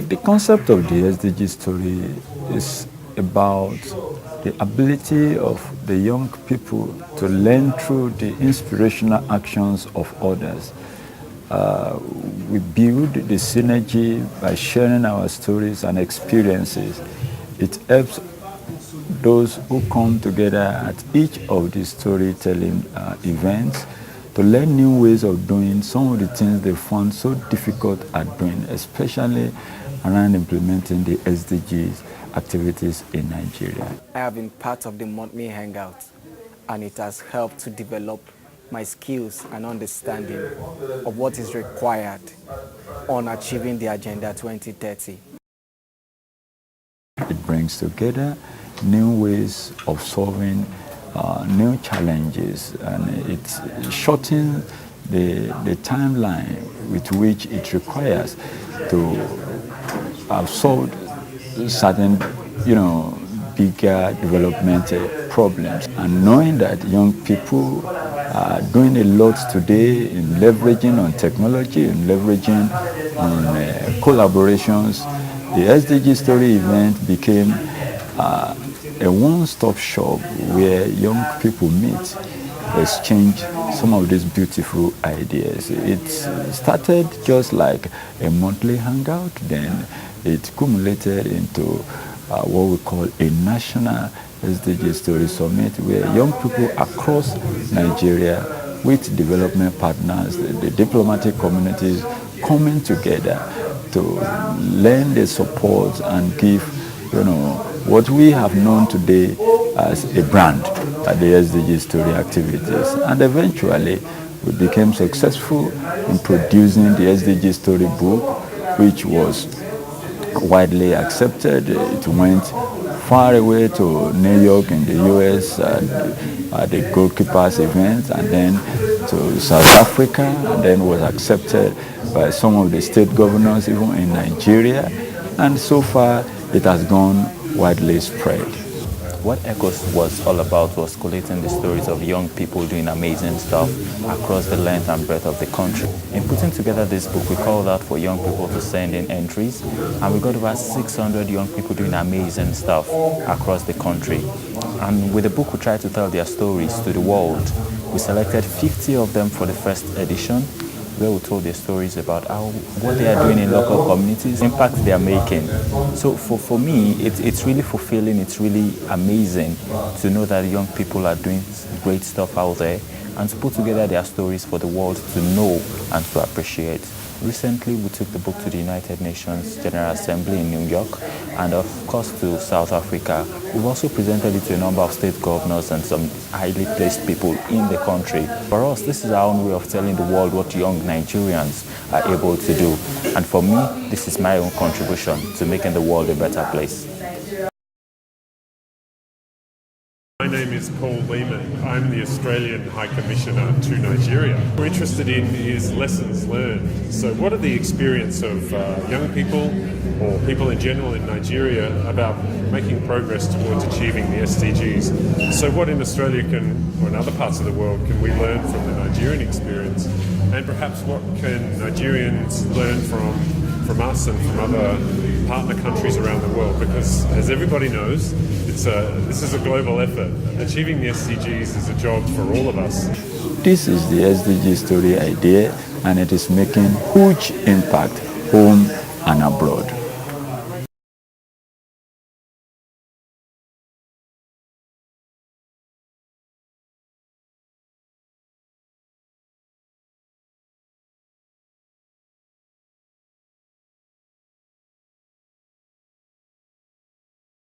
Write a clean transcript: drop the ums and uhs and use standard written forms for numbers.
The concept of the SDG story is about the ability of the young people to learn through the inspirational actions of others. We build the synergy by sharing our stories and experiences. It helps those who come together at each of the storytelling events to learn new ways of doing some of the things they found so difficult at doing, especially around implementing the SDGs activities in Nigeria. I have been part of the monthly hangout, and it has helped to develop my skills and understanding of what is required on achieving the Agenda 2030. It brings together new ways of solving new challenges, and it shortens the timeline with which it requires to have solved certain, bigger developmental problems. And knowing that young people are doing a lot today in leveraging on technology and leveraging on collaborations, the SDG Story event became a one-stop shop where young people meet, exchange some of these beautiful ideas. It started just like a monthly hangout, then it accumulated into what we call a national SDG Story Summit, where young people across Nigeria with development partners, the diplomatic communities coming together to lend their support and give, what we have known today as a brand at the SDG Story activities. And eventually, we became successful in producing the SDG Story book, which was widely accepted. It went far away to New York in the US at the goalkeepers event, and then to South Africa, and then was accepted by some of the state governors even in Nigeria, and so far it has gone widely spread. What ECHOS was all about was collating the stories of young people doing amazing stuff across the length and breadth of the country. In putting together this book, we called out for young people to send in entries, and we got over 600 young people doing amazing stuff across the country. And with the book, we tried to tell their stories to the world. We selected 50 of them for the first edition, where we told their stories about what they are doing in local communities, impact they are making. So for me, it's really fulfilling, it's really amazing to know that young people are doing great stuff out there and to put together their stories for the world to know and to appreciate. Recently, we took the book to the United Nations General Assembly in New York and of course to South Africa. We've also presented it to a number of state governors and some highly placed people in the country. For us, this is our own way of telling the world what young Nigerians are able to do. And for me, this is my own contribution to making the world a better place. My name is Paul Lehman. I'm the Australian High Commissioner to Nigeria. What we're interested in is lessons learned. So what are the experience of young people or people in general in Nigeria about making progress towards achieving the SDGs? So what in Australia or in other parts of the world can we learn from the Nigerian experience? And perhaps what can Nigerians learn from us and from other partner countries around the world? Because as everybody knows, this is a global effort. Achieving the SDGs is a job for all of us. This is the SDG Story idea, and it is making huge impact home and abroad.